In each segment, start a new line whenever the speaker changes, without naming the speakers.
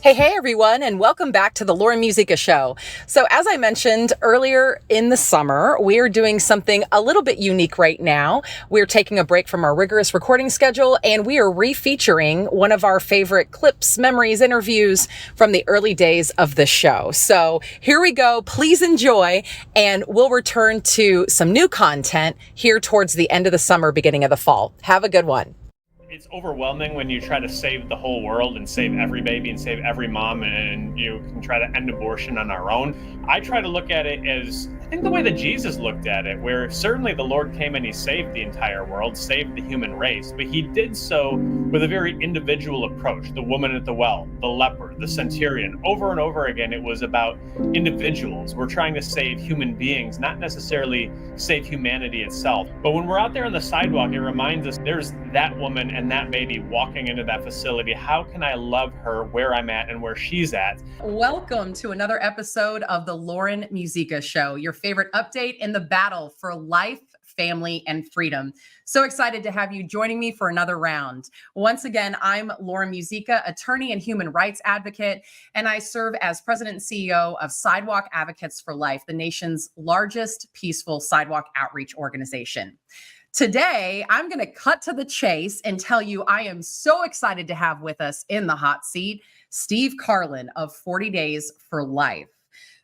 Hey, everyone, and welcome back to the Muzyka Show. So, as I mentioned earlier in the summer, we are doing something a little bit unique right now. We're taking a break from our rigorous recording schedule, and we are refeaturing one of our favorite clips, memories, interviews from the early days of the show. So, here we go. Please enjoy, and we'll return to some new content here towards the end of the summer, beginning of the fall. Have a good one.
It's overwhelming when you try to save the whole world and save every baby and save every mom, and you can try to end abortion on our own. I try to look at it as, I think, the way that Jesus looked at it, where certainly the Lord came and he saved the entire world, saved the human race, but he did so with a very individual approach. The woman at the well, the leper, the centurion, over and over again, it was about individuals. We're trying to save human beings, not necessarily save humanity itself. But when we're out there on the sidewalk, it reminds us there's that woman and that baby walking into that facility. How can I love her where I'm at and where she's at?
Welcome to another episode of the Muzyka Show, your favorite update in the battle for life, family, and freedom. So excited to have you joining me for another round. Once again, I'm Muzyka, attorney and human rights advocate, and I serve as president and CEO of Sidewalk Advocates for Life, the nation's largest peaceful sidewalk outreach organization. Today, I'm going to cut to the chase and tell you I am so excited to have with us in the hot seat, Steve Karlen of 40 Days for Life.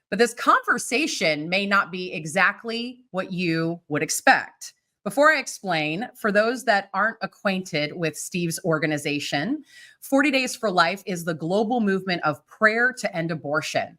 But this conversation may not be exactly what you would expect. Before I explain, for those that aren't acquainted with Steve's organization, 40 Days for Life is the global movement of prayer to end abortion,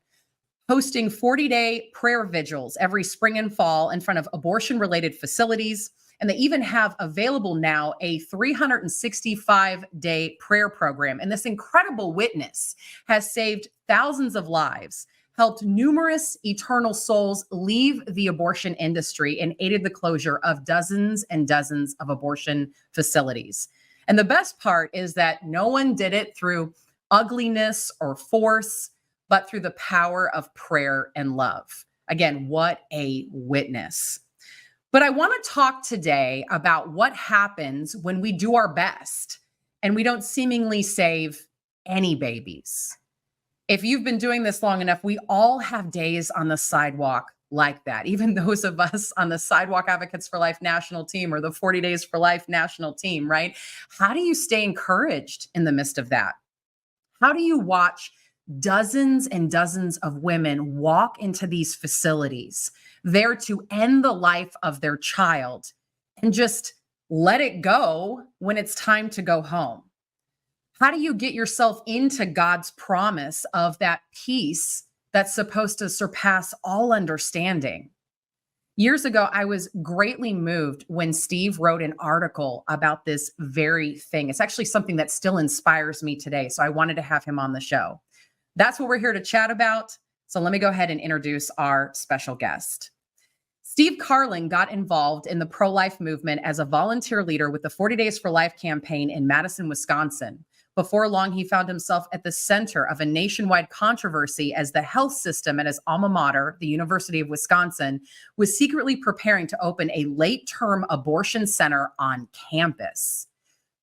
hosting 40-day prayer vigils every spring and fall in front of abortion-related facilities. And they even have available now a 365-day prayer program. And this incredible witness has saved thousands of lives, helped numerous eternal souls leave the abortion industry, and aided the closure of dozens and dozens of abortion facilities. And the best part is that no one did it through ugliness or force, but through the power of prayer and love. Again, what a witness. But I want to talk today about what happens when we do our best and we don't seemingly save any babies. If you've been doing this long enough, we all have days on the sidewalk like that. Even those of us on the Sidewalk Advocates for Life national team or the 40 Days for Life national team, right? How do you stay encouraged in the midst of that? How do you watch dozens and dozens of women walk into these facilities there to end the life of their child and just let it go when it's time to go home? How do you get yourself into God's promise of that peace that's supposed to surpass all understanding? Years ago, I was greatly moved when Steve wrote an article about this very thing. It's actually something that still inspires me today. So I wanted to have him on the show. That's what we're here to chat about. So let me go ahead and introduce our special guest. Steve Karlen got involved in the pro-life movement as a volunteer leader with the 40 Days for Life campaign in Madison, Wisconsin. Before long, he found himself at the center of a nationwide controversy as the health system at his alma mater, the University of Wisconsin, was secretly preparing to open a late-term abortion center on campus.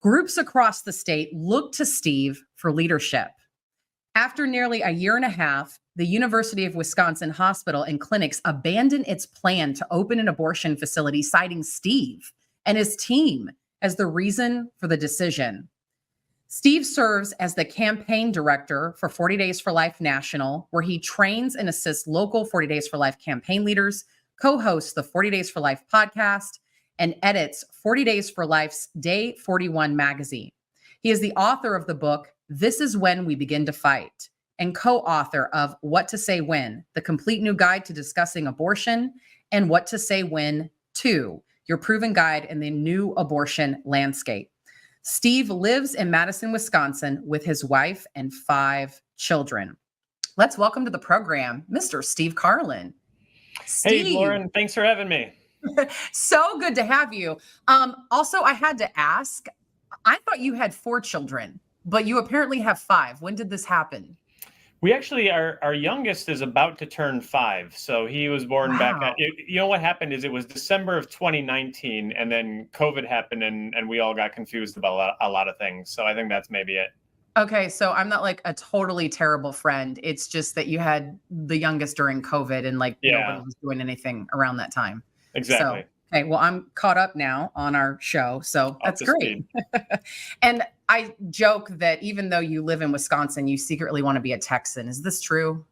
Groups across the state looked to Steve for leadership. After nearly a year and a half, the University of Wisconsin Hospital and Clinics abandoned its plan to open an abortion facility, citing Steve and his team as the reason for the decision. Steve serves as the campaign director for 40 Days for Life National, where he trains and assists local 40 Days for Life campaign leaders, co-hosts the 40 Days for Life podcast, and edits 40 Days for Life's Day 41 magazine. He is the author of the book, This Is When We Begin to Fight, and co-author of What to Say When, the complete new guide to discussing abortion, and What to Say When 2, your proven guide in the new abortion landscape. Steve lives in Madison, Wisconsin with his wife and 5 children. Let's welcome to the program, Mr. Steve Karlen.
Hey, Lauren, thanks for having me.
So good to have you. Also, I had to ask, I thought you had 4 children, but you apparently have 5. When did this happen?
We actually, our youngest is about to turn 5. So he was born back at, you know, what happened is it was December of 2019, and then COVID happened, and we all got confused about a lot of things. So I think that's maybe it.
Okay, so I'm not like a totally terrible friend. It's just that you had the youngest during COVID and like nobody
Yeah,
was doing anything around that time. So,
exactly.
okay, well, I'm caught up now on our show. So
Up
that's
to
great.
speed.
And I joke that even though you live in Wisconsin, you secretly want to be a Texan. Is this true?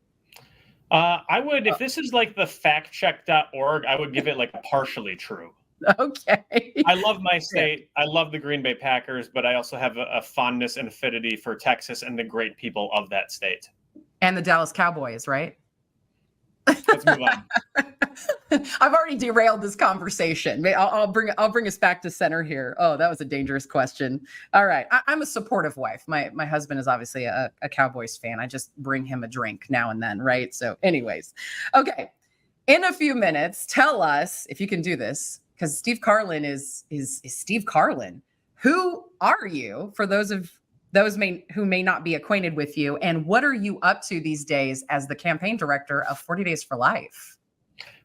I would, if this is like the factcheck.org, I would give it like a partially true.
Okay.
I love my
Fair.
state. I love the Green Bay Packers, but I also have a fondness and affinity for Texas and the great people of that state.
And the Dallas Cowboys, right?
Let's move on.
I've already derailed this conversation. I'll bring us back to center here. Oh, that was a dangerous question. All right, I'm a supportive wife. My husband is obviously a Cowboys fan. I just bring him a drink now and then, right? So, anyways, okay. In a few minutes, tell us if you can do this, because Steve Karlen is Steve Karlen. Who are you? For those who may not be acquainted with you, and what are you up to these days as the campaign director of 40 Days for Life?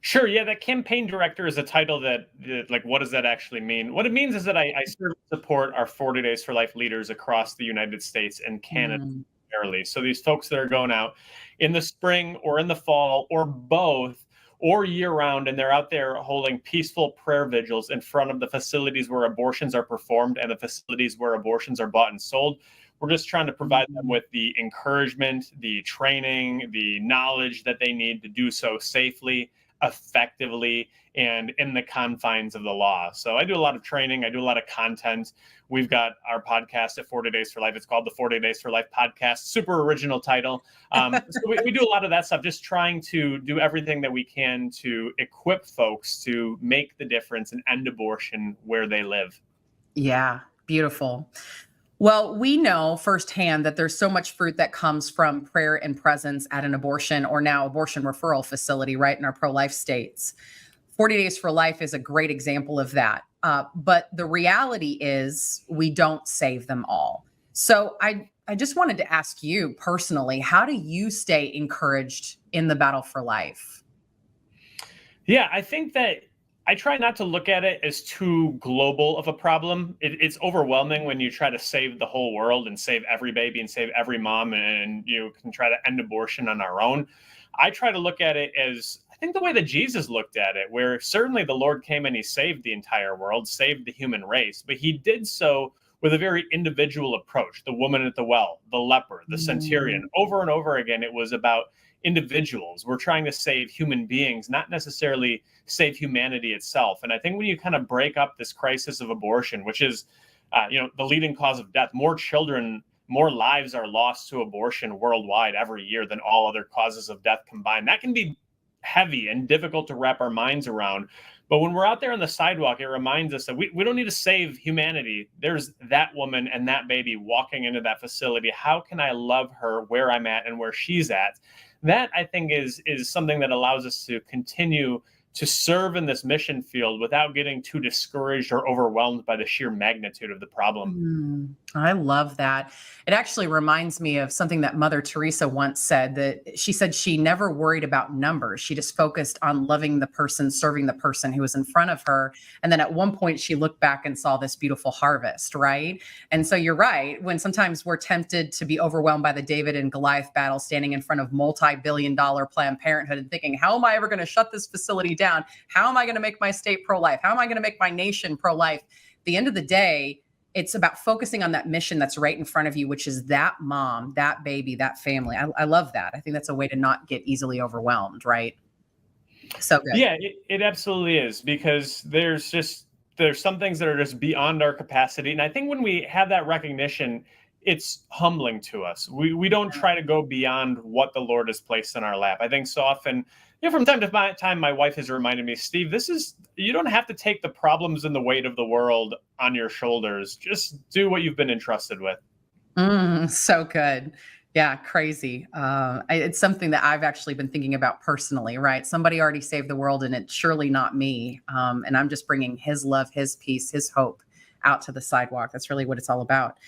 Sure. Yeah, that campaign director is a title that, like, what does that actually mean? What it means is that I serve and support our 40 Days for Life leaders across the United States and Canada.
Mm.
Primarily. So these folks that are going out in the spring or in the fall or both or year round, and they're out there holding peaceful prayer vigils in front of the facilities where abortions are performed and the facilities where abortions are bought and sold. We're just trying to provide them with the encouragement, the training, the knowledge that they need to do so safely, effectively, and in the confines of the law. So I do a lot of training. I do a lot of content. We've got our podcast at 40 Days for Life. It's called the 40 Days for Life podcast. Super original title. So we do a lot of that stuff, just trying to do everything that we can to equip folks to make the difference and end abortion where they live.
Yeah, beautiful. Well, we know firsthand that there's so much fruit that comes from prayer and presence at an abortion or now abortion referral facility, right, in our pro-life states. 40 Days for Life is a great example of that. But the reality is we don't save them all. So I just wanted to ask you personally, how do you stay encouraged in the battle for life?
Yeah, I think that I try not to look at it as too global of a problem. It's overwhelming when you try to save the whole world and save every baby and save every mom, and you can try to end abortion on our own. I try to look at it as, I think, the way that Jesus looked at it, where certainly the Lord came and he saved the entire world, saved the human race, but he did so with a very individual approach. The woman at the well, the leper, the centurion, over and over again, it was about individuals. We're trying to save human beings, not necessarily save humanity itself. And I think when you kind of break up this crisis of abortion, which is, the leading cause of death, more children, more lives are lost to abortion worldwide every year than all other causes of death combined. That can be heavy and difficult to wrap our minds around. But when we're out there on the sidewalk, it reminds us that we don't need to save humanity. There's that woman and that baby walking into that facility. How can I love her where I'm at and where she's at? That, I think, is something that allows us to continue to serve in this mission field without getting too discouraged or overwhelmed by the sheer magnitude of the problem.
I love that. It actually reminds me of something that Mother Teresa once said, that she said she never worried about numbers. She just focused on loving the person, serving the person who was in front of her. And then at one point she looked back and saw this beautiful harvest, right? And so you're right. When sometimes we're tempted to be overwhelmed by the David and Goliath battle, standing in front of multi-billion-dollar Planned Parenthood and thinking, how am I ever going to shut this facility down? How am I going to make my state pro-life? How am I going to make my nation pro-life? At the end of the day, it's about focusing on that mission that's right in front of you, which is that mom, that baby, that family. I love that. I think that's a way to not get easily overwhelmed, right? So good.
Yeah, it absolutely is, because there's some things that are just beyond our capacity. And I think when we have that recognition, it's humbling to us. We don't try to go beyond what the Lord has placed in our lap. I think so often, from time to time, my wife has reminded me, Steve, you don't have to take the problems and the weight of the world on your shoulders. Just do what you've been entrusted with.
So good. Yeah, crazy. It's something that I've actually been thinking about personally, right? Somebody already saved the world, and it's surely not me. And I'm just bringing his love, his peace, his hope out to the sidewalk. That's really what it's all about.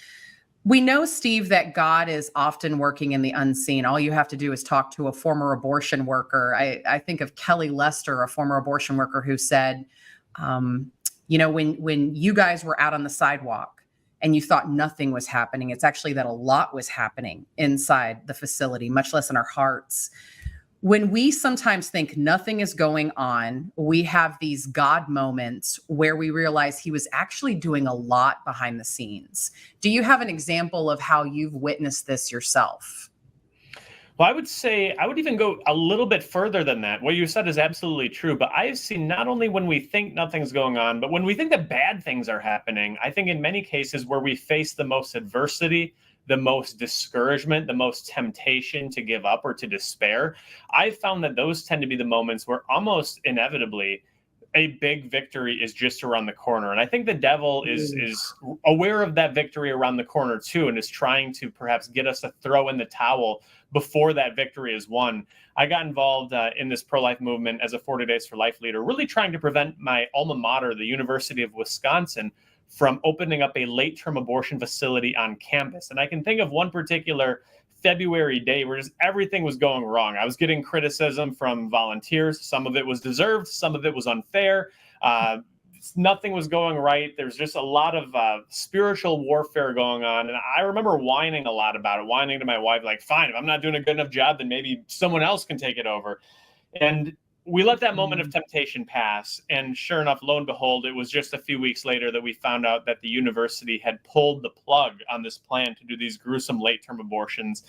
We know, Steve, that God is often working in the unseen. All you have to do is talk to a former abortion worker. I think of Kelly Lester, a former abortion worker, who said, when you guys were out on the sidewalk, and you thought nothing was happening. It's actually that a lot was happening inside the facility, much less in our hearts. When we sometimes think nothing is going on, we have these God moments where we realize he was actually doing a lot behind the scenes. Do you have an example of how you've witnessed this yourself?
Well, I would say I would even go a little bit further than that. What you said is absolutely true. But I've seen not only when we think nothing's going on, but when we think that bad things are happening, I think in many cases where we face the most adversity, the most discouragement, the most temptation to give up or to despair, I've found that those tend to be the moments where almost inevitably a big victory is just around the corner. And I think the devil is aware of that victory around the corner too, and is trying to perhaps get us to throw in the towel before that victory is won. I got involved in this pro-life movement as a 40 Days for Life leader, really trying to prevent my alma mater, the University of Wisconsin, from opening up a late-term abortion facility on campus. And I can think of one particular February day where just everything was going wrong. I was getting criticism from volunteers. Some of it was deserved. Some of it was unfair. Nothing was going right. There's just a lot of spiritual warfare going on. And I remember whining a lot about it, whining to my wife, like, fine, if I'm not doing a good enough job, then maybe someone else can take it over. And we let that moment of temptation pass. And sure enough, lo and behold, it was just a few weeks later that we found out that the university had pulled the plug on this plan to do these gruesome late-term abortions.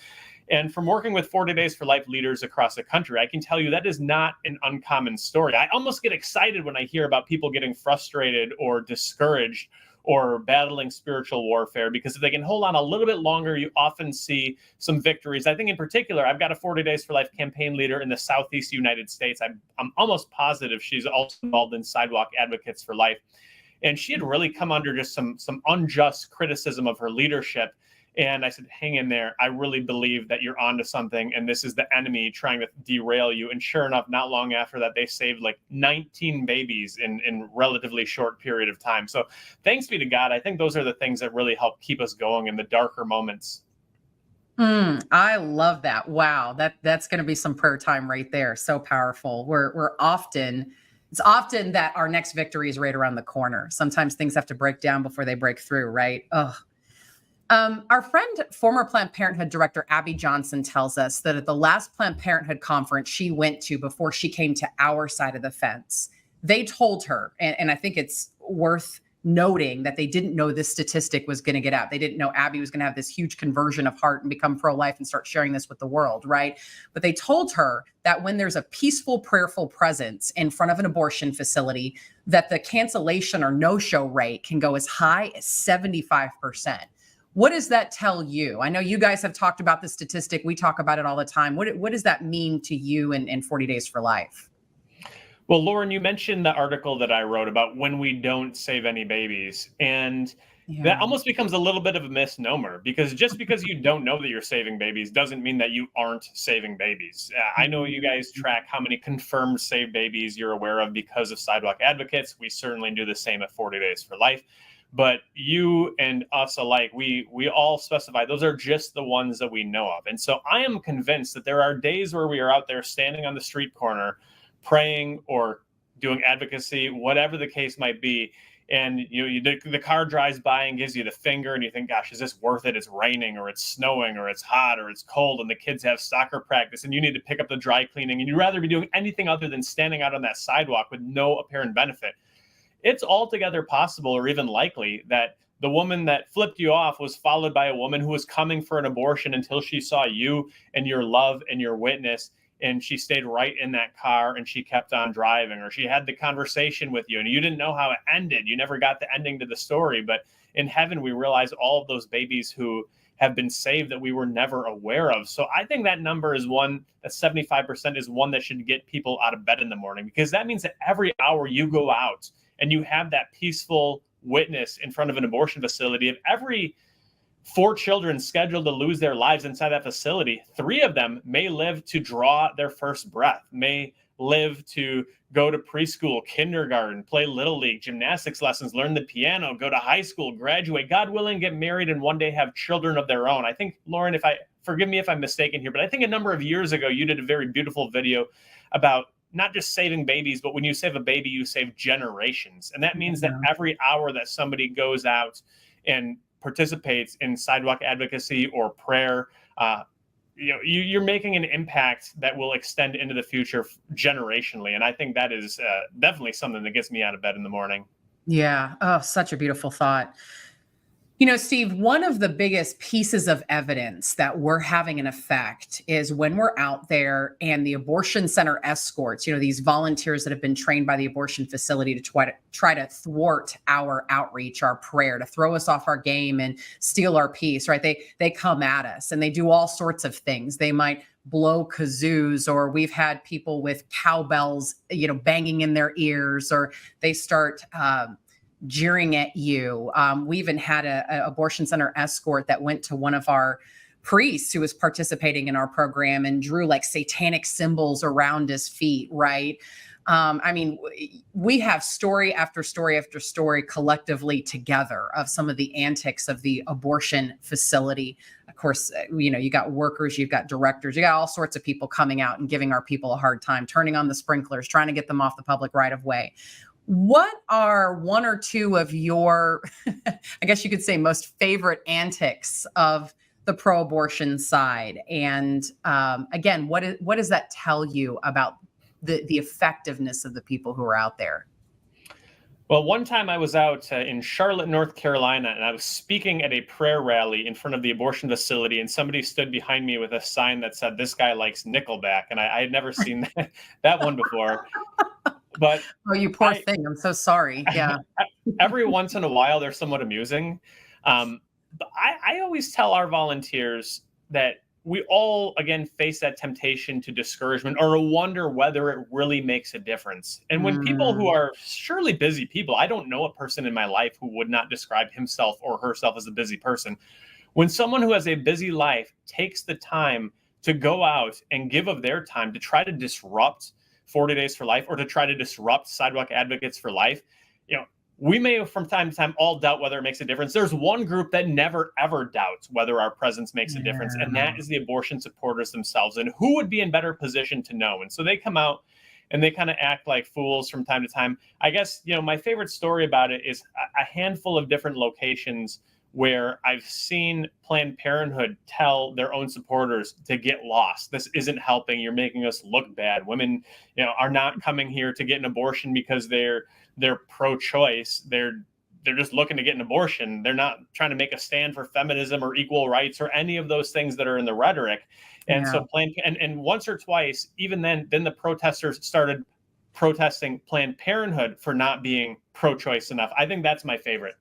And from working with 40 Days for Life leaders across the country, I can tell you that is not an uncommon story. I almost get excited when I hear about people getting frustrated or discouraged or battling spiritual warfare, because if they can hold on a little bit longer, you often see some victories. I think in particular, I've got a 40 Days for Life campaign leader in the Southeast United States. I'm almost positive she's also involved in Sidewalk Advocates for Life. And she had really come under just some unjust criticism of her leadership. And I said, hang in there. I really believe that you're onto something, and this is the enemy trying to derail you. And sure enough, not long after that, they saved like 19 babies in relatively short period of time. So thanks be to God. I think those are the things that really help keep us going in the darker moments.
I love that. Wow. That's going to be some prayer time right there. So powerful. It's often that our next victory is right around the corner. Sometimes things have to break down before they break through, right? Oh. Our friend, former Planned Parenthood director Abby Johnson, tells us that at the last Planned Parenthood conference she went to before she came to our side of the fence, they told her, and I think it's worth noting that they didn't know this statistic was going to get out. They didn't know Abby was going to have this huge conversion of heart and become pro-life and start sharing this with the world, right? But they told her that when there's a peaceful, prayerful presence in front of an abortion facility, that the cancellation or no-show rate can go as high as 75%. What does that tell you? I know you guys have talked about the statistic. We talk about it all the time. What does that mean to you in 40 Days for Life?
Well, Lauren, you mentioned the article that I wrote about when we don't save any babies. And that almost becomes a little bit of a misnomer, because just because you don't know that you're saving babies doesn't mean that you aren't saving babies. I know you guys track how many confirmed saved babies you're aware of because of Sidewalk Advocates. We certainly do the same at 40 Days for Life. But you and us alike, we all specify those are just the ones that we know of. And so I am convinced that there are days where we are out there standing on the street corner, praying or doing advocacy, whatever the case might be. And the car drives by and gives you the finger, and you think, gosh, is this worth it? It's raining, or it's snowing, or it's hot, or it's cold, and the kids have soccer practice, and you need to pick up the dry cleaning, and you'd rather be doing anything other than standing out on that sidewalk with no apparent benefit. It's altogether possible, or even likely, that the woman that flipped you off was followed by a woman who was coming for an abortion until she saw you and your love and your witness, and she stayed right in that car and she kept on driving, or she had the conversation with you and you didn't know how it ended. You never got the ending to the story, but in heaven we realize all of those babies who have been saved that we were never aware of. So I think that number is one, that 75% is one that should get people out of bed in the morning, because that means that every hour you go out and you have that peaceful witness in front of an abortion facility, of every 4 children scheduled to lose their lives inside that facility, 3 of them may live to draw their first breath, may live to go to preschool, kindergarten, play little league, gymnastics lessons, learn the piano, go to high school, graduate, God willing, get married, and one day have children of their own. I think, Lauren, forgive me if I'm mistaken here, but I think a number of years ago, you did a very beautiful video about not just saving babies, but when you save a baby, you save generations. And that means that every hour that somebody goes out and participates in sidewalk advocacy or prayer, you're making an impact that will extend into the future generationally. And I think that is definitely something that gets me out of bed in the morning.
Yeah. Oh, such a beautiful thought. Steve, one of the biggest pieces of evidence that we're having an effect is when we're out there and the abortion center escorts, these volunteers that have been trained by the abortion facility to try to thwart our outreach, our prayer, to throw us off our game and steal our peace, right? They come at us and they do all sorts of things. They might blow kazoos, or we've had people with cowbells, banging in their ears, or they start, jeering at you. We even had a abortion center escort that went to one of our priests who was participating in our program and drew like satanic symbols around his feet, right? We have story after story after story collectively together of some of the antics of the abortion facility. Of course, you got workers, you've got directors, you got all sorts of people coming out and giving our people a hard time, turning on the sprinklers, trying to get them off the public right of way. What are one or two of your, I guess you could say, most favorite antics of the pro-abortion side? And again, what does that tell you about the effectiveness of the people who are out there?
Well, one time I was out in Charlotte, North Carolina, and I was speaking at a prayer rally in front of the abortion facility, and somebody stood behind me with a sign that said, "This guy likes Nickelback," and I had never seen that one before. But
oh, you poor thing. I'm so sorry. Yeah.
Every once in a while, they're somewhat amusing. But I always tell our volunteers that we all, again, face that temptation to discouragement or wonder whether it really makes a difference. And when people who are surely busy people, I don't know a person in my life who would not describe himself or herself as a busy person. When someone who has a busy life takes the time to go out and give of their time to try to disrupt 40 Days for Life or to try to disrupt Sidewalk Advocates for Life, we may from time to time all doubt whether it makes a difference. There's one group that never, ever doubts whether our presence makes a difference, and that is the abortion supporters themselves. And who would be in better position to know? And so they come out and they kind of act like fools from time to time. I guess, my favorite story about it is a handful of different locations where I've seen Planned Parenthood tell their own supporters to get lost. This isn't helping. You're making us look bad. Women, are not coming here to get an abortion because they're pro-choice. They're just looking to get an abortion. They're not trying to make a stand for feminism or equal rights or any of those things that are in the rhetoric. And so and once or twice, even then the protesters started protesting Planned Parenthood for not being pro-choice enough. I think that's my favorite.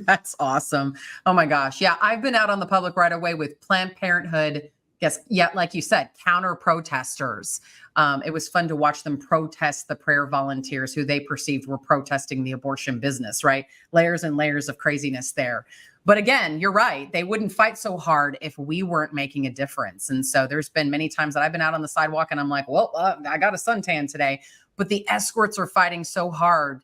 That's awesome. Oh my gosh. Yeah. I've been out on the public right away with Planned Parenthood. Yes. Yeah. Like you said, counter protesters. It was fun to watch them protest the prayer volunteers who they perceived were protesting the abortion business, right? Layers and layers of craziness there. But again, you're right. They wouldn't fight so hard if we weren't making a difference. And so there's been many times that I've been out on the sidewalk and I'm like, well, I got a suntan today, but the escorts are fighting so hard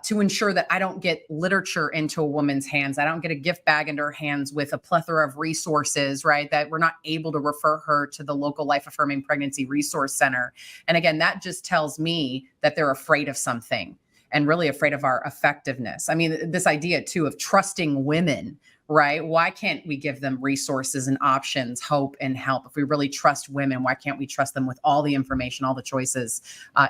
to ensure that I don't get literature into a woman's hands. I don't get a gift bag into her hands with a plethora of resources, right? That we're not able to refer her to the local life affirming pregnancy resource center. And again, that just tells me that they're afraid of something and really afraid of our effectiveness. I mean, this idea too of trusting women, right? Why can't we give them resources and options, hope and help? If we really trust women, why can't we trust them with all the information, all the choices?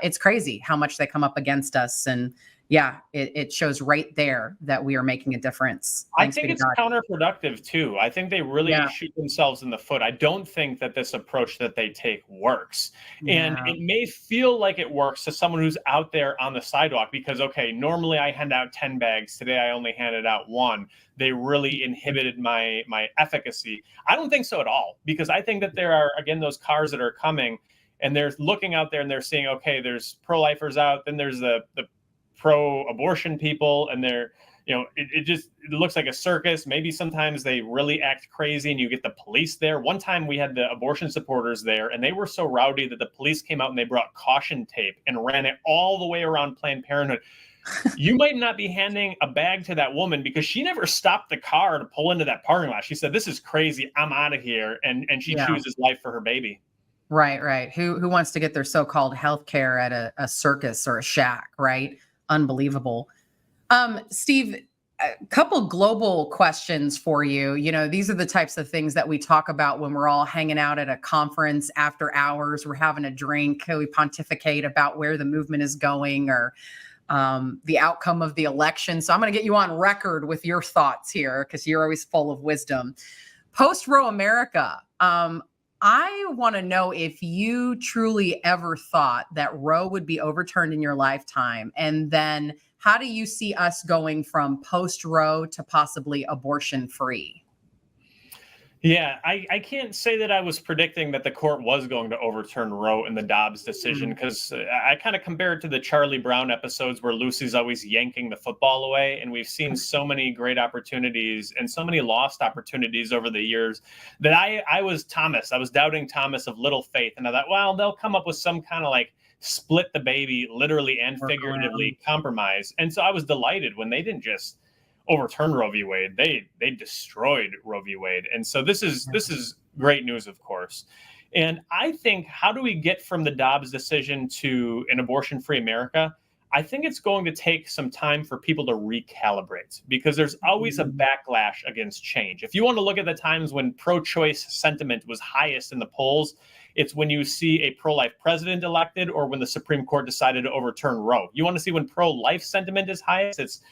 It's crazy how much they come up against us. And yeah, it shows right there that we are making a difference.
I think it's counterproductive too. I think they really shoot themselves in the foot. I don't think that this approach that they take works. And it may feel like it works to someone who's out there on the sidewalk because, okay, normally I hand out 10 bags. Today I only handed out one. They really inhibited my efficacy. I don't think so at all, because I think that there are, again, those cars that are coming and they're looking out there and they're seeing, okay, there's pro-lifers out, then there's the pro-abortion people, and they're, it looks like a circus. Maybe sometimes they really act crazy and you get the police there. One time we had the abortion supporters there and they were so rowdy that the police came out and they brought caution tape and ran it all the way around Planned Parenthood. You might not be handing a bag to that woman because she never stopped the car to pull into that parking lot. She said, "This is crazy. I'm out of here." And she chooses life for her baby.
Right. Who wants to get their so-called health care at a circus or a shack, right? Unbelievable. Steve, a couple global questions for you. You know, these are the types of things that we talk about when we're all hanging out at a conference after hours. We're having a drink. We pontificate about where the movement is going or the outcome of the election. So I'm going to get you on record with your thoughts here because you're always full of wisdom. Post-Roe America. I want to know if you truly ever thought that Roe would be overturned in your lifetime. And then how do you see us going from post-Roe to possibly abortion-free?
Yeah, I can't say that I was predicting that the court was going to overturn Roe in the Dobbs decision because I kind of compare it to the Charlie Brown episodes where Lucy's always yanking the football away. And we've seen so many great opportunities and so many lost opportunities over the years that I was Thomas. I was doubting Thomas of little faith. And I thought, well, they'll come up with some kind of like split the baby literally and figuratively compromise. And so I was delighted when they didn't just overturn Roe v. Wade. They destroyed Roe v. Wade. And so this is great news, of course. And I think, how do we get from the Dobbs decision to an abortion-free America? I think it's going to take some time for people to recalibrate because there's always a backlash against change. If you want to look at the times when pro-choice sentiment was highest in the polls, it's when you see a pro-life president elected or when the Supreme Court decided to overturn Roe. You want to see when pro-life sentiment is highest? It's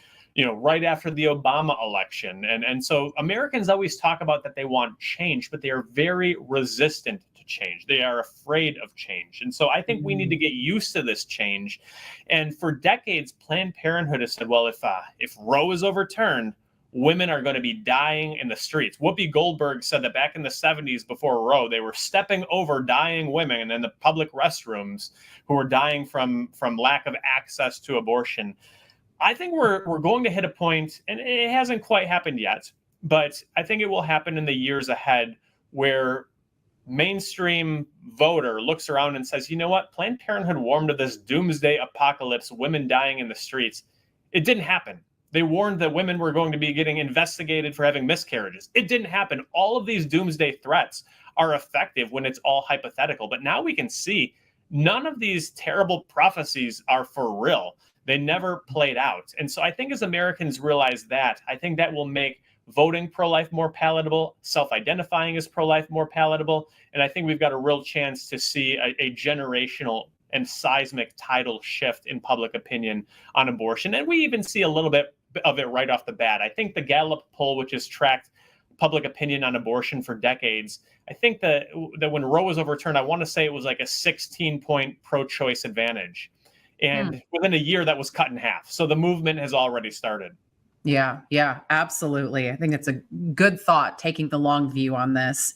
right after the Obama election. And so Americans always talk about that they want change, but they are very resistant to change. They are afraid of change. And so I think we need to get used to this change. And for decades, Planned Parenthood has said, well, if Roe is overturned, women are going to be dying in the streets. Whoopi Goldberg said that back in the 70s before Roe, they were stepping over dying women in the public restrooms who were dying from lack of access to abortion. I think we're going to hit a point, and it hasn't quite happened yet, but I think it will happen in the years ahead where mainstream voter looks around and says, you know what, Planned Parenthood warned of this doomsday apocalypse, women dying in the streets. It didn't happen. They warned that women were going to be getting investigated for having miscarriages. It didn't happen. All of these doomsday threats are effective when it's all hypothetical. But now we can see none of these terrible prophecies are for real. They never played out. And so I think as Americans realize that, I think that will make voting pro-life more palatable, self-identifying as pro-life more palatable. And I think we've got a real chance to see a generational and seismic tidal shift in public opinion on abortion. And we even see a little bit of it right off the bat. I think the Gallup poll, which has tracked public opinion on abortion for decades, I think that when Roe was overturned, I want to say it was like a 16-point pro-choice advantage. And within a year, that was cut in half. So the movement has already started.
Yeah, absolutely. I think it's a good thought, taking the long view on this.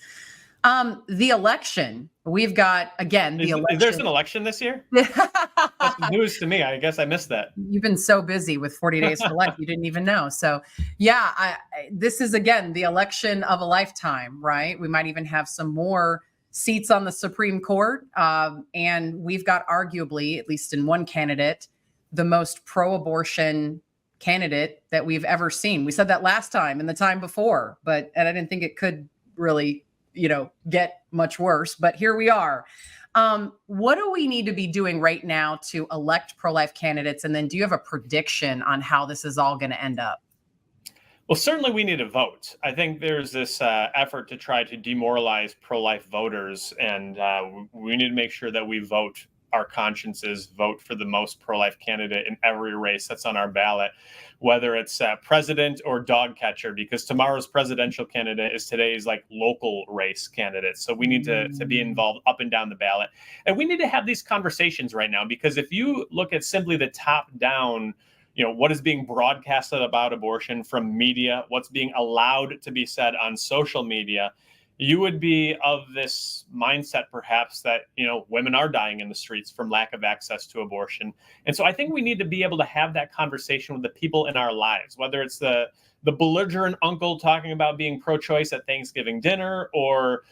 The election, we've got, again, the election.
Is there an election this year? That's news to me. I guess I missed that.
You've been so busy with 40 Days for Life, you didn't even know. So yeah, this is, again, the election of a lifetime, right? We might even have some more seats on the Supreme Court. And we've got arguably, at least in one candidate, the most pro-abortion candidate that we've ever seen. We said that last time and the time before, and I didn't think it could really, get much worse, but here we are. What do we need to be doing right now to elect pro-life candidates? And then do you have a prediction on how this is all going to end up?
Well, certainly we need to vote. I think there's this effort to try to demoralize pro-life voters, and we need to make sure that we vote our consciences, vote for the most pro-life candidate in every race that's on our ballot, whether it's president or dog catcher, because tomorrow's presidential candidate is today's local race candidate. So we need to be involved up and down the ballot. And we need to have these conversations right now, because if you look at simply the top down, what is being broadcasted about abortion from media, what's being allowed to be said on social media, you would be of this mindset perhaps that, women are dying in the streets from lack of access to abortion. And so I think we need to be able to have that conversation with the people in our lives, whether it's the belligerent uncle talking about being pro-choice at Thanksgiving dinner, or,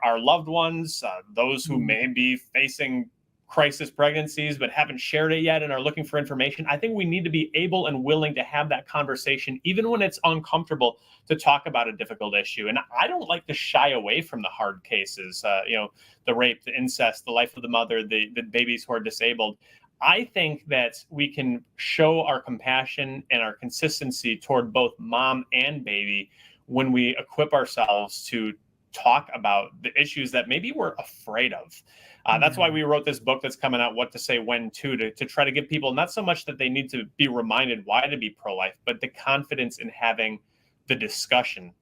our loved ones, those who may be facing crisis pregnancies but haven't shared it yet and are looking for information. I think we need to be able and willing to have that conversation, even when it's uncomfortable to talk about a difficult issue. And I don't like to shy away from the hard cases, the rape, the incest, the life of the mother, the babies who are disabled. I think that we can show our compassion and our consistency toward both mom and baby when we equip ourselves to talk about the issues that maybe we're afraid of. That's why we wrote this book that's coming out, What to Say When to try to give people not so much that they need to be reminded why to be pro-life, but the confidence in having the discussion.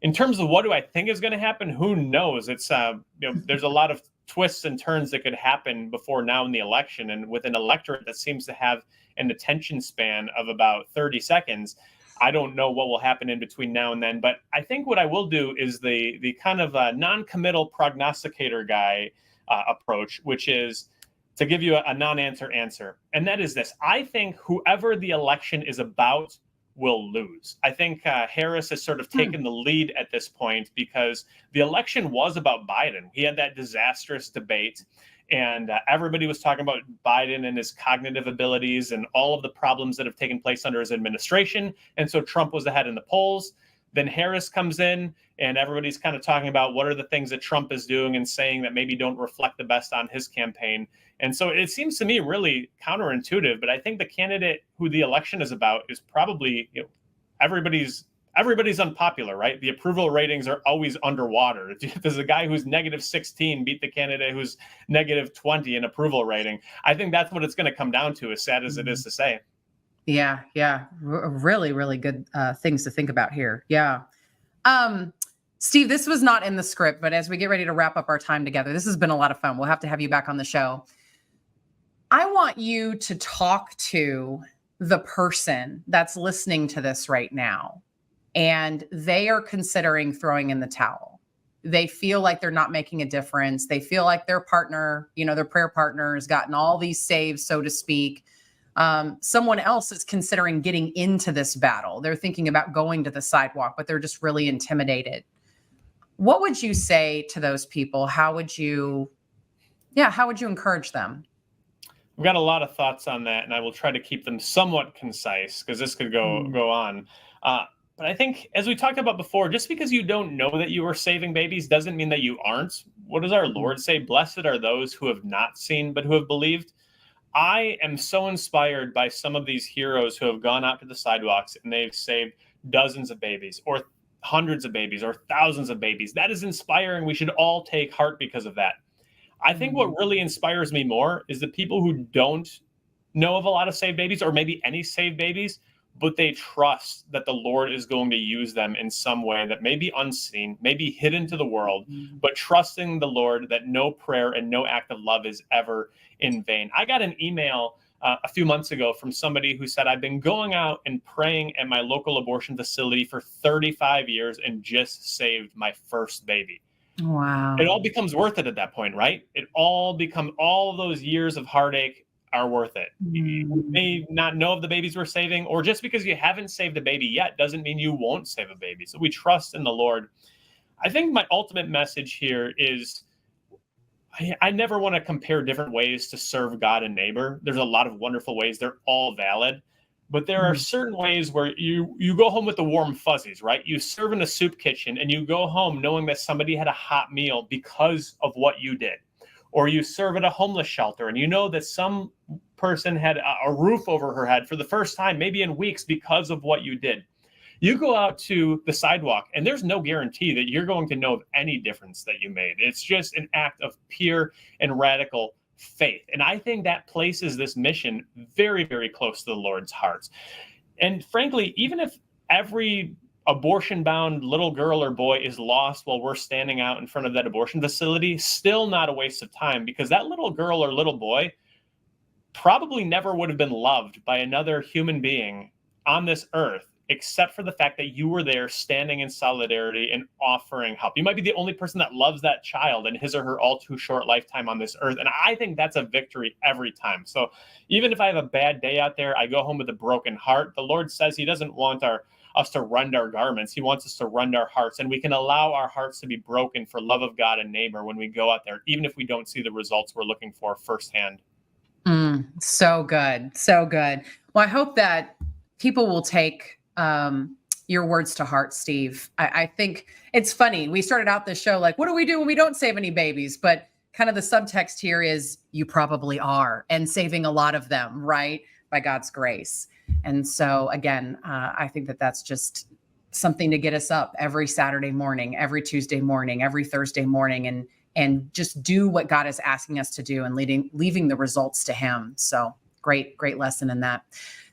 In terms of what do I think is going to happen, who knows? It's there's a lot of twists and turns that could happen before now in the election, and with an electorate that seems to have an attention span of about 30 seconds, I don't know what will happen in between now and then. But I think what I will do is the kind of non-committal prognosticator guy approach, which is to give you a non-answer answer. And that is this: I think whoever the election is about will lose. I think Harris has sort of taken the lead at this point because the election was about Biden. He had that disastrous debate, and everybody was talking about Biden and his cognitive abilities and all of the problems that have taken place under his administration. And so Trump was ahead in the polls. Then Harris comes in, and everybody's kind of talking about what are the things that Trump is doing and saying that maybe don't reflect the best on his campaign. And so it seems to me really counterintuitive, but I think the candidate who the election is about is probably, everybody's unpopular, right? The approval ratings are always underwater. Does a guy who's -16 beat the candidate who's -20 in approval rating? I think that's what it's going to come down to, as sad as it is to say.
Yeah. Really, really good things to think about here. Yeah. Steve, this was not in the script, but as we get ready to wrap up our time together, this has been a lot of fun. We'll have to have you back on the show. I want you to talk to the person that's listening to this right now, and they are considering throwing in the towel. They feel like they're not making a difference. They feel like their partner, their prayer partner has gotten all these saves, so to speak. Someone else is considering getting into this battle. They're thinking about going to the sidewalk, but they're just really intimidated. What would you say to those people? How would you encourage them?
I've got a lot of thoughts on that, and I will try to keep them somewhat concise because this could go on. But I think, as we talked about before, just because you don't know that you are saving babies doesn't mean that you aren't. What does our Lord say? Blessed are those who have not seen, but who have believed. I am so inspired by some of these heroes who have gone out to the sidewalks and they've saved dozens of babies or hundreds of babies or thousands of babies. That is inspiring. We should all take heart because of that. I think what really inspires me more is the people who don't know of a lot of saved babies or maybe any saved babies, but they trust that the Lord is going to use them in some way that may be unseen, may be hidden to the world, but trusting the Lord that no prayer and no act of love is ever in vain. I got an email a few months ago from somebody who said, I've been going out and praying at my local abortion facility for 35 years and just saved my first baby.
Wow.
It all becomes worth it at that point, right? All of those years of heartache are worth it. You may not know of the babies we're saving, or just because you haven't saved a baby yet doesn't mean you won't save a baby. So we trust in the Lord. I think my ultimate message here is I never want to compare different ways to serve God and neighbor. There's a lot of wonderful ways. They're all valid. But there are certain ways where you go home with the warm fuzzies, right? You serve in a soup kitchen and you go home knowing that somebody had a hot meal because of what you did. Or you serve at a homeless shelter and you know that some person had a roof over her head for the first time, maybe in weeks, because of what you did. You go out to the sidewalk and there's no guarantee that you're going to know of any difference that you made. It's just an act of pure and radical faith. And I think that places this mission very, very close to the Lord's heart. And frankly, even if every abortion-bound little girl or boy is lost while we're standing out in front of that abortion facility, still not a waste of time, because that little girl or little boy probably never would have been loved by another human being on this earth, except for the fact that you were there standing in solidarity and offering help. You might be the only person that loves that child in his or her all too short lifetime on this earth. And I think that's a victory every time. So even if I have a bad day out there, I go home with a broken heart. The Lord says he doesn't want us to rend our garments. He wants us to rend our hearts, and we can allow our hearts to be broken for love of God and neighbor when we go out there, even if we don't see the results we're looking for firsthand.
So good. So good. Well, I hope that people will take your words to heart, Steve. I think it's funny. We started out this show like, what do we do when we don't save any babies? But kind of the subtext here is you probably are, and saving a lot of them, right? By God's grace. And so again, I think that that's just something to get us up every Saturday morning, every Tuesday morning, every Thursday morning, and just do what God is asking us to do and leaving the results to him. So great lesson in that.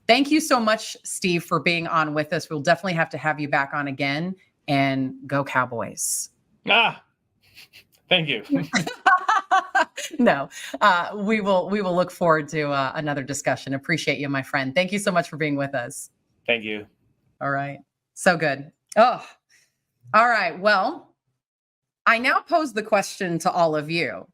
Thank you so much, Steve, for being on with us. We'll definitely have to have you back on again, and go Cowboys.
Thank you.
No, we will look forward to another discussion. Appreciate you, my friend. Thank you so much for being with us.
Thank you.
All right. So good. Oh, all right. Well, I now pose the question to all of you.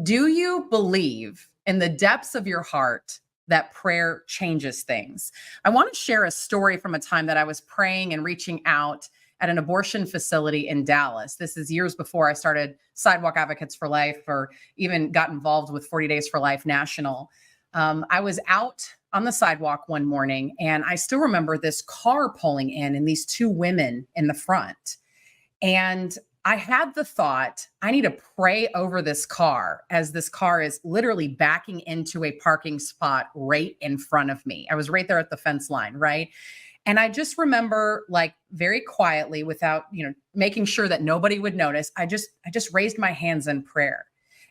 Do you believe in the depths of your heart that prayer changes things? I want to share a story from a time that I was praying and reaching out at an abortion facility in Dallas. This is years before I started Sidewalk Advocates for Life or even got involved with 40 Days for Life National. I was out on the sidewalk one morning, and I still remember this car pulling in and these two women in the front. And I had the thought, I need to pray over this car, as this car is literally backing into a parking spot right in front of me. I was right there at the fence line, right? And I just remember, like, very quietly, without, making sure that nobody would notice, I just raised my hands in prayer.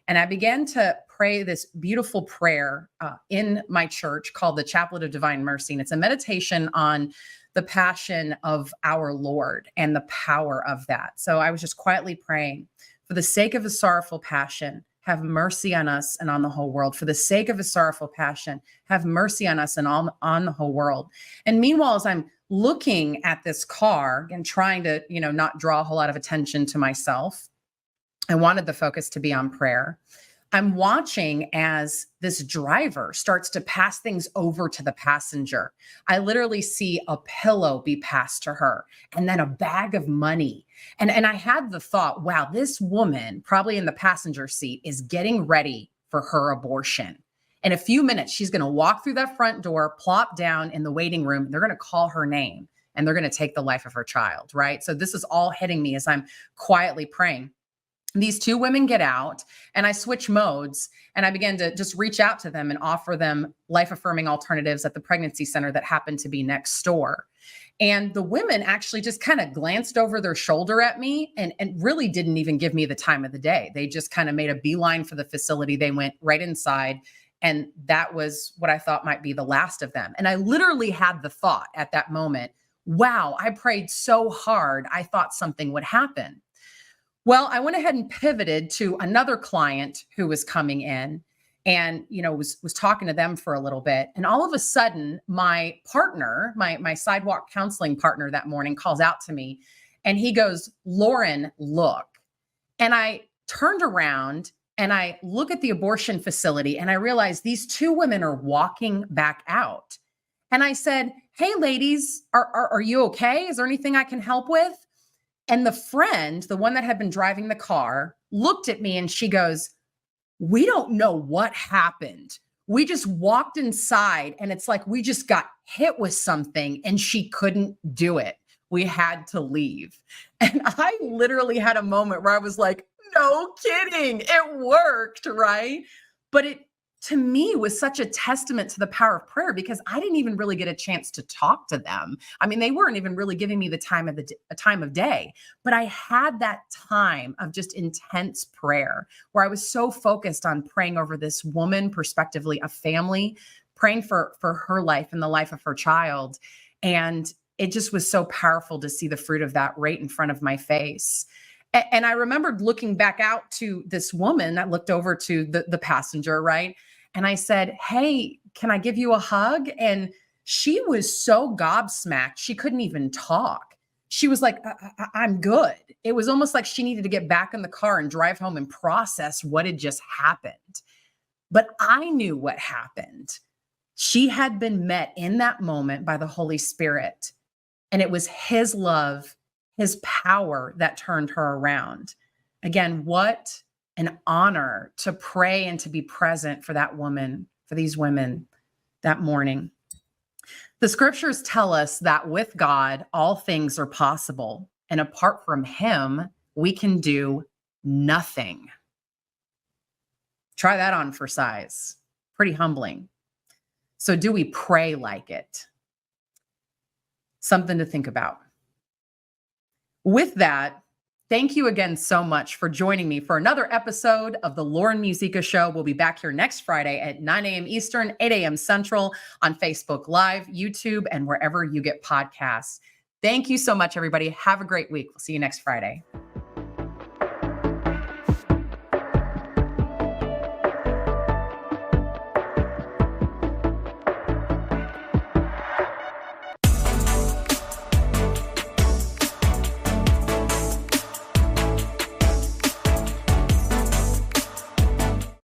And I began to pray this beautiful prayer in my church called the Chaplet of Divine Mercy. And it's a meditation on the passion of our Lord and the power of that. So I was just quietly praying, for the sake of his sorrowful passion, have mercy on us and on the whole world. For the sake of his sorrowful passion, have mercy on us and on the whole world. And meanwhile, as I'm looking at this car and trying to, not draw a whole lot of attention to myself, I wanted the focus to be on prayer. I'm watching as this driver starts to pass things over to the passenger. I literally see a pillow be passed to her, and then a bag of money. And I had the thought, wow, this woman, probably in the passenger seat, is getting ready for her abortion. In a few minutes, she's going to walk through that front door, plop down in the waiting room. They're going to call her name, and they're going to take the life of her child, right? So this is all hitting me as I'm quietly praying. These two women get out, and I switch modes, and I began to just reach out to them and offer them life-affirming alternatives at the pregnancy center that happened to be next door. And the women actually just kind of glanced over their shoulder at me and really didn't even give me the time of the day. They just kind of made a beeline for the facility. They went right inside, and that was what I thought might be the last of them. And I literally had the thought at that moment, wow, I prayed so hard, I thought something would happen. Well, I went ahead and pivoted to another client who was coming in, and, was talking to them for a little bit. And all of a sudden, my partner, my sidewalk counseling partner that morning, calls out to me, and he goes, "Lauren, look." And I turned around and I look at the abortion facility, and I realized these two women are walking back out. And I said, "Hey, ladies, are you okay? Is there anything I can help with?" And the friend, the one that had been driving the car, looked at me and she goes, "We don't know what happened. We just walked inside, and it's like we just got hit with something, and she couldn't do it. We had to leave." And I literally had a moment where I was like, no kidding, it worked, right? But it, to me, was such a testament to the power of prayer, because I didn't even really get a chance to talk to them. I mean, they weren't even really giving me the time of day, but I had that time of just intense prayer where I was so focused on praying over this woman, prospectively a family, praying for her life and the life of her child. And it just was so powerful to see the fruit of that right in front of my face. And I remembered looking back out to this woman that looked over to the passenger, right? And I said, "Hey, can I give you a hug?" And she was so gobsmacked, she couldn't even talk. She was like, I'm good. It was almost like she needed to get back in the car and drive home and process what had just happened. But I knew what happened. She had been met in that moment by the Holy Spirit. And it was his love, his power that turned her around. Again, what an honor to pray and to be present for that woman, for these women that morning. The scriptures tell us that with God, all things are possible. And apart from him, we can do nothing. Try that on for size. Pretty humbling. So do we pray like it? Something to think about. With that, thank you again so much for joining me for another episode of the Lauren Muzyka Show. We'll be back here next Friday at 9 a.m. Eastern, 8 a.m. Central on Facebook Live, YouTube, and wherever you get podcasts. Thank you so much, everybody. Have a great week. We'll see you next Friday.